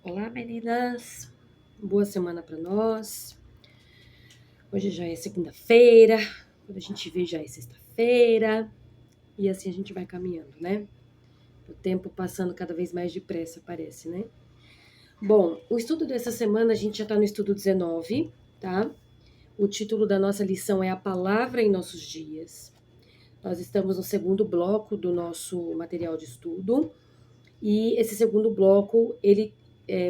Olá, meninas. Boa semana para nós. Hoje já é segunda-feira. Quando a gente vê, já é sexta-feira. E assim a gente vai caminhando, né? O tempo passando cada vez mais depressa, parece, né? Bom, o estudo dessa semana a gente já está no estudo 19, tá? O título da nossa lição é A Palavra em Nossos Dias. Nós estamos no segundo bloco do nosso material de estudo. E esse segundo bloco, ele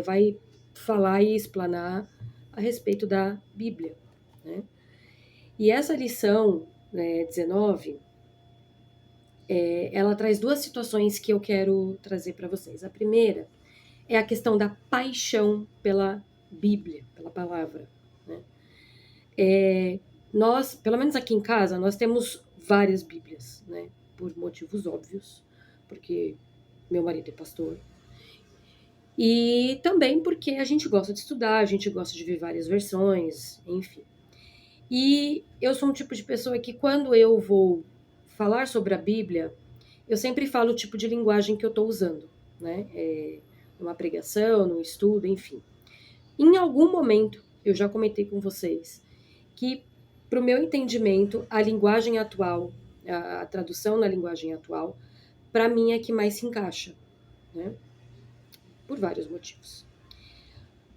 vai falar e explanar a respeito da Bíblia, né? E essa lição, 19, ela traz duas situações que eu quero trazer para vocês. A primeira é a questão da paixão pela Bíblia, pela palavra, né? Nós, pelo menos aqui em casa, nós temos várias Bíblias, né? Por motivos óbvios, porque meu marido é pastor. E também porque a gente gosta de estudar, a gente gosta de ver várias versões, enfim. E eu sou um tipo de pessoa que quando eu vou falar sobre a Bíblia, eu sempre falo o tipo de linguagem que eu estou usando, né? Numa pregação, num estudo, enfim. Em algum momento, eu já comentei com vocês que, para o meu entendimento, a linguagem atual, a tradução na linguagem atual, para mim é que mais se encaixa, né? Por vários motivos.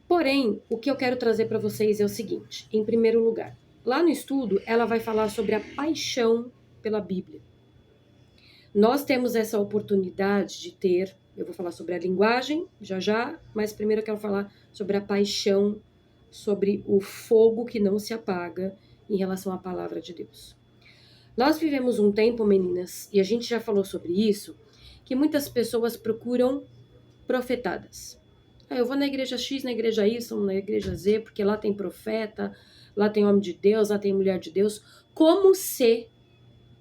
Porém, o que eu quero trazer para vocês é o seguinte: em primeiro lugar, lá no estudo, ela vai falar sobre a paixão pela Bíblia. Nós temos essa oportunidade de ter, eu vou falar sobre a linguagem já já, mas primeiro eu quero falar sobre a paixão, sobre o fogo que não se apaga em relação à palavra de Deus. Nós vivemos um tempo, meninas, e a gente já falou sobre isso, que muitas pessoas procuram profetadas. Eu vou na igreja X, na igreja Y, na igreja Z, porque lá tem profeta, lá tem homem de Deus, lá tem mulher de Deus, como se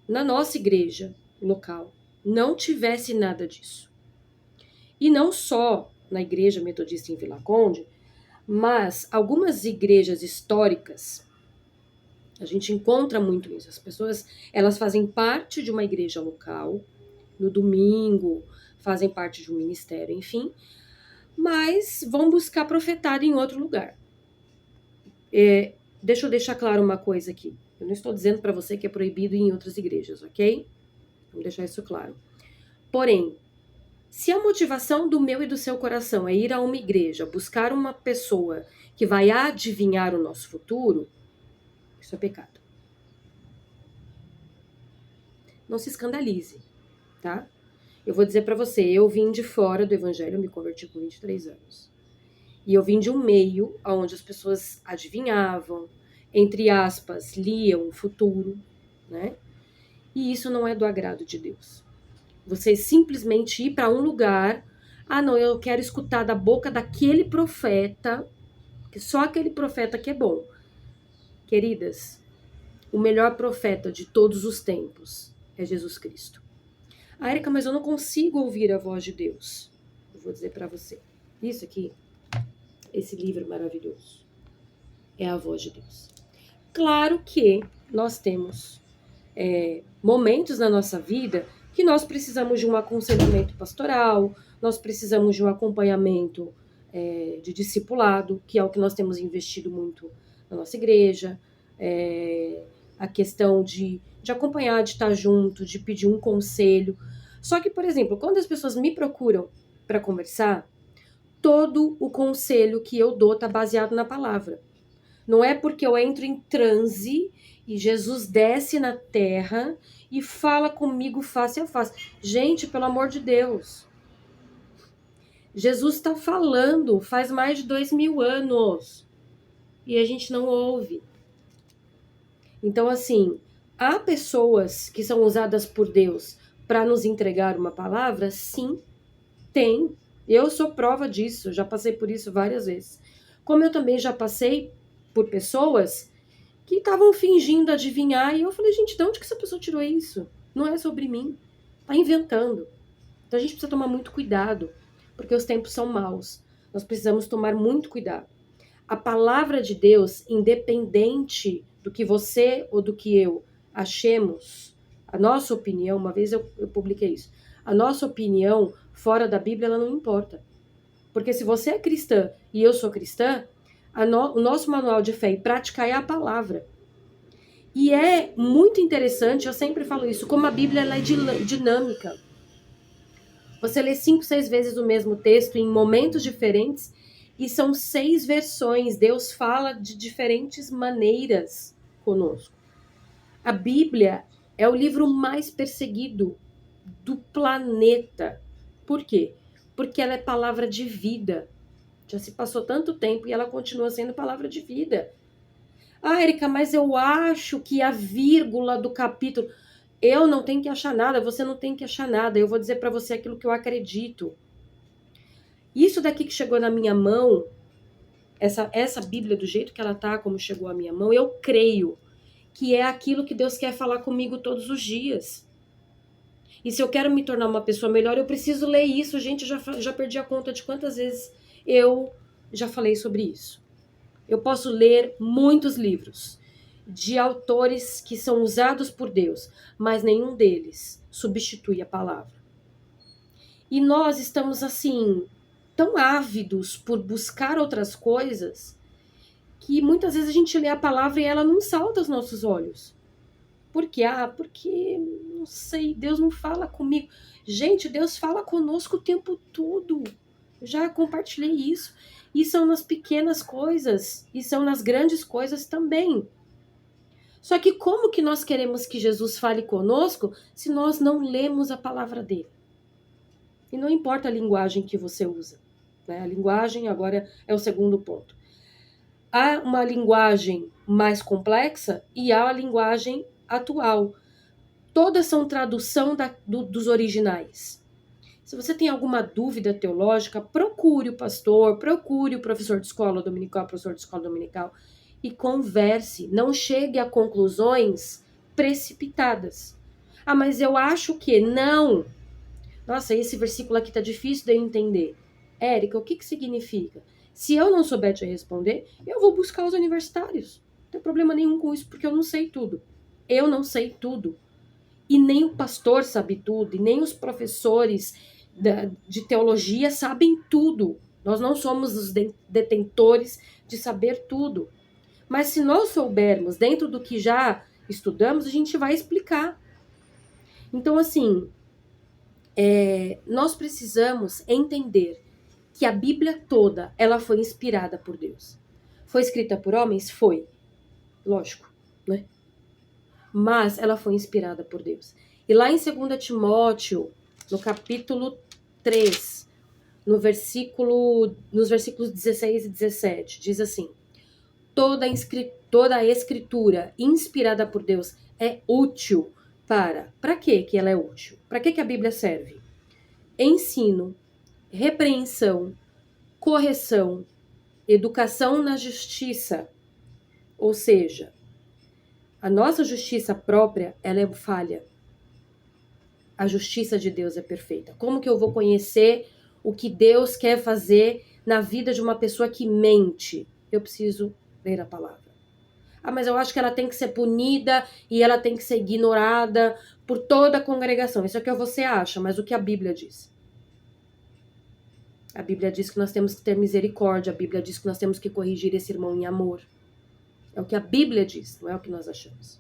na nossa igreja local não tivesse nada disso. E não só na igreja metodista em Vila Conde, mas algumas igrejas históricas, a gente encontra muito isso. As pessoas, elas fazem parte de uma igreja local, no domingo, fazem parte de um ministério, enfim, mas vão buscar profetada em outro lugar. Deixa eu deixar claro uma coisa aqui. Eu não estou dizendo para você que é proibido em outras igrejas, ok? Vamos deixar isso claro. Porém, se a motivação do meu e do seu coração é ir a uma igreja, buscar uma pessoa que vai adivinhar o nosso futuro, isso é pecado. Não se escandalize, tá? Eu vou dizer para você, eu vim de fora do evangelho, eu me converti com 23 anos. E eu vim de um meio onde as pessoas adivinhavam, entre aspas, liam o futuro, né? E isso não é do agrado de Deus. Você simplesmente ir para um lugar, não, eu quero escutar da boca daquele profeta, que só aquele profeta que é bom. Queridas, o melhor profeta de todos os tempos é Jesus Cristo. Érica, mas eu não consigo ouvir a voz de Deus. Eu vou dizer para você. Isso aqui, esse livro maravilhoso, é a voz de Deus. Claro que nós temos momentos na nossa vida que nós precisamos de um aconselhamento pastoral, nós precisamos de um acompanhamento de discipulado, que é o que nós temos investido muito na nossa igreja, a questão de acompanhar, de estar junto, de pedir um conselho. Só que, por exemplo, quando as pessoas me procuram para conversar, todo o conselho que eu dou está baseado na palavra. Não é porque eu entro em transe e Jesus desce na terra e fala comigo face a face. Gente, pelo amor de Deus. Jesus está falando faz mais de 2000 anos e a gente não ouve. Então, assim, há pessoas que são usadas por Deus para nos entregar uma palavra? Sim, tem. Eu sou prova disso, já passei por isso várias vezes. Como eu também já passei por pessoas que estavam fingindo adivinhar, e eu falei, gente, de onde que essa pessoa tirou isso? Não é sobre mim. Tá inventando. Então a gente precisa tomar muito cuidado, porque os tempos são maus. Nós precisamos tomar muito cuidado. A palavra de Deus, independente do que você ou do que eu achemos, a nossa opinião, uma vez eu publiquei isso, a nossa opinião fora da Bíblia, ela não importa. Porque se você é cristã e eu sou cristã, o nosso manual de fé e prática é a palavra. E é muito interessante, eu sempre falo isso, como a Bíblia ela é dinâmica. Você lê 5, 6 vezes o mesmo texto em momentos diferentes e são 6 versões. Deus fala de diferentes maneiras conosco. A Bíblia é o livro mais perseguido do planeta. Por quê? Porque ela é palavra de vida. Já se passou tanto tempo e ela continua sendo palavra de vida. Ah, Erika, mas eu acho que a vírgula do capítulo... Eu não tenho que achar nada, você não tem que achar nada. Eu vou dizer para você aquilo que eu acredito. Isso daqui que chegou na minha mão, essa Bíblia do jeito que ela tá, como chegou à minha mão, eu creio que é aquilo que Deus quer falar comigo todos os dias. E se eu quero me tornar uma pessoa melhor, eu preciso ler isso. Gente, já perdi a conta de quantas vezes eu já falei sobre isso. Eu posso ler muitos livros de autores que são usados por Deus, mas nenhum deles substitui a palavra. E nós estamos assim, tão ávidos por buscar outras coisas, que muitas vezes a gente lê a palavra e ela não salta aos nossos olhos. Por quê? Porque, não sei, Deus não fala comigo. Gente, Deus fala conosco o tempo todo. Eu já compartilhei isso. E são nas pequenas coisas, e são nas grandes coisas também. Só que como que nós queremos que Jesus fale conosco se nós não lemos a palavra dele? E não importa a linguagem que você usa, né? A linguagem agora é o segundo ponto. Há uma linguagem mais complexa e há a linguagem atual. Todas são tradução dos originais. Se você tem alguma dúvida teológica, procure o pastor, procure o professor de escola dominical, professor de escola dominical, e converse. Não chegue a conclusões precipitadas. Ah, mas eu acho que não. Nossa, esse versículo aqui tá difícil de eu entender. Érica, o que significa? Se eu não souber te responder, eu vou buscar os universitários. Não tem problema nenhum com isso, porque eu não sei tudo. Eu não sei tudo. E nem o pastor sabe tudo, e nem os professores de teologia sabem tudo. Nós não somos os detentores de saber tudo. Mas se nós soubermos dentro do que já estudamos, a gente vai explicar. Então, assim, nós precisamos entender que a Bíblia toda, ela foi inspirada por Deus. Foi escrita por homens? Foi. Lógico, né? Mas ela foi inspirada por Deus. E lá em 2 Timóteo, no capítulo 3, nos versículos 16 e 17, diz assim: toda a escritura inspirada por Deus é útil para quê que ela é útil? Para que a Bíblia serve? Ensino, repreensão, correção, educação na justiça. Ou seja, a nossa justiça própria, ela é falha. A justiça de Deus é perfeita. Como que eu vou conhecer o que Deus quer fazer na vida de uma pessoa que mente? Eu preciso ler a palavra. Ah, mas eu acho que ela tem que ser punida e ela tem que ser ignorada por toda a congregação. Isso é o que você acha, mas o que a Bíblia diz? A Bíblia diz que nós temos que ter misericórdia. A Bíblia diz que nós temos que corrigir esse irmão em amor. É o que a Bíblia diz, não é o que nós achamos.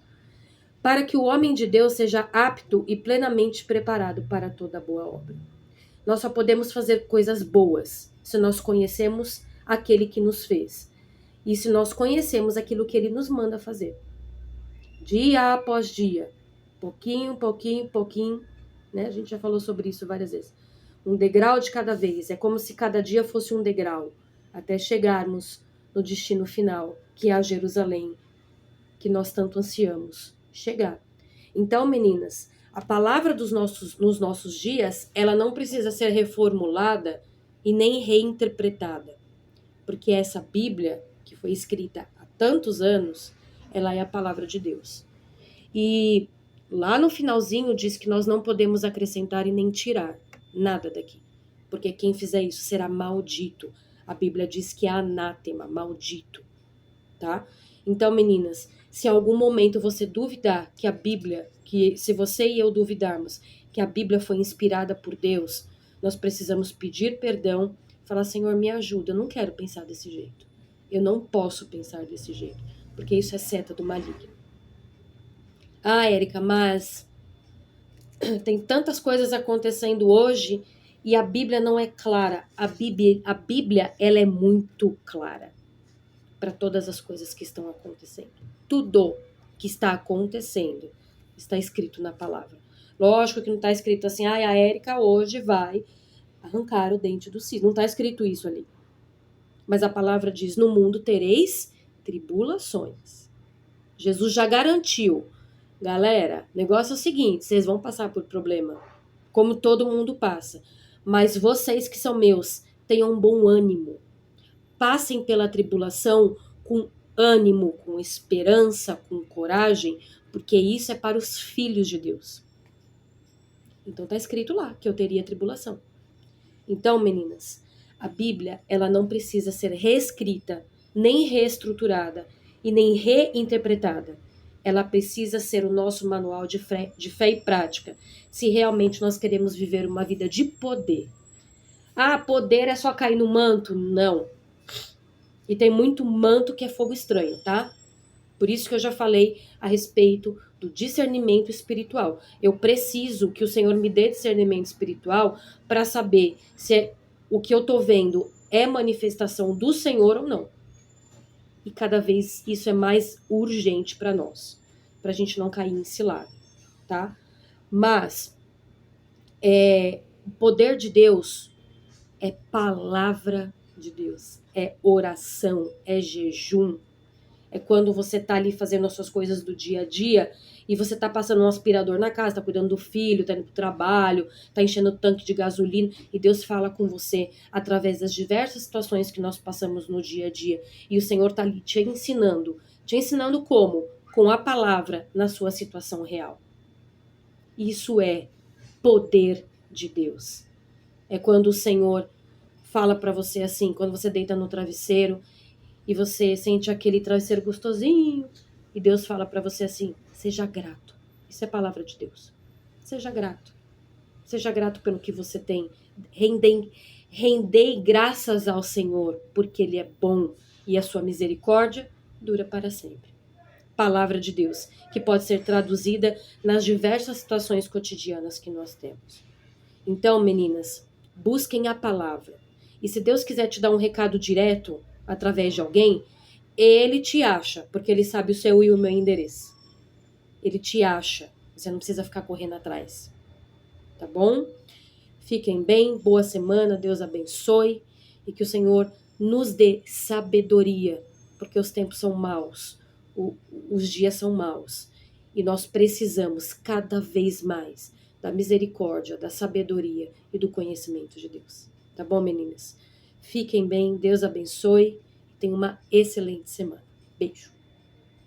Para que o homem de Deus seja apto e plenamente preparado para toda boa obra. Nós só podemos fazer coisas boas se nós conhecemos aquele que nos fez. E se nós conhecemos aquilo que ele nos manda fazer. Dia após dia. Pouquinho, né? A gente já falou sobre isso várias vezes. Um degrau de cada vez. É como se cada dia fosse um degrau. Até chegarmos no destino final, que é a Jerusalém, que nós tanto ansiamos chegar. Então, meninas, a palavra nos nossos dias, ela não precisa ser reformulada e nem reinterpretada. Porque essa Bíblia, que foi escrita há tantos anos, ela é a palavra de Deus. E lá no finalzinho diz que nós não podemos acrescentar e nem tirar nada daqui. Porque quem fizer isso será maldito. A Bíblia diz que é anátema, maldito. Tá? Então, meninas, se em algum momento você duvidar que a Bíblia, que se você e eu duvidarmos que a Bíblia foi inspirada por Deus, nós precisamos pedir perdão, Falar, Senhor, me ajuda, eu não quero pensar desse jeito. Eu não posso pensar desse jeito, porque isso é seta do maligno. Ah, Érica, mas tem tantas coisas acontecendo hoje e a Bíblia não é clara. A Bíblia ela é muito clara para todas as coisas que estão acontecendo. Tudo que está acontecendo está escrito na palavra. Lógico que não está escrito assim, a Érica hoje vai arrancar o dente do cisne. Não está escrito isso ali. Mas a palavra diz, no mundo tereis tribulações. Jesus já garantiu. Galera, o negócio é o seguinte, vocês vão passar por problema, como todo mundo passa. Mas vocês que são meus, tenham um bom ânimo. Passem pela tribulação com ânimo, com esperança, com coragem, porque isso é para os filhos de Deus. Então tá escrito lá que eu teria tribulação. Então, meninas, a Bíblia, ela não precisa ser reescrita, nem reestruturada e nem reinterpretada. Ela precisa ser o nosso manual de fé e prática, se realmente nós queremos viver uma vida de poder. Ah, poder é só cair no manto? Não. E tem muito manto que é fogo estranho, tá? Por isso que eu já falei a respeito do discernimento espiritual. Eu preciso que o Senhor me dê discernimento espiritual para saber se o que eu tô vendo é manifestação do Senhor ou não. E cada vez isso é mais urgente para nós, para a gente não cair em cilada, tá? Mas o poder de Deus é palavra de Deus, é oração, é jejum. É quando você tá ali fazendo as suas coisas do dia a dia e você tá passando um aspirador na casa, tá cuidando do filho, tá indo pro trabalho, tá enchendo o tanque de gasolina e Deus fala com você através das diversas situações que nós passamos no dia a dia. E o Senhor tá ali te ensinando. Te ensinando como? Com a palavra na sua situação real. Isso é poder de Deus. É quando o Senhor fala para você assim, quando você deita no travesseiro e você sente aquele travesseiro gostosinho e Deus fala para você assim, seja grato. Isso é palavra de Deus. Seja grato. Seja grato pelo que você tem. Rendei graças ao Senhor, porque Ele é bom e a sua misericórdia dura para sempre. Palavra de Deus, que pode ser traduzida nas diversas situações cotidianas que nós temos. Então, meninas, busquem a palavra. E se Deus quiser te dar um recado direto, através de alguém, ele te acha, porque ele sabe o seu e o meu endereço. Ele te acha, você não precisa ficar correndo atrás. Tá bom? Fiquem bem, boa semana, Deus abençoe e que o Senhor nos dê sabedoria, porque os tempos são maus, os dias são maus e nós precisamos cada vez mais da misericórdia, da sabedoria e do conhecimento de Deus. Tá bom, meninas? Fiquem bem, Deus abençoe e tenham uma excelente semana. Beijo.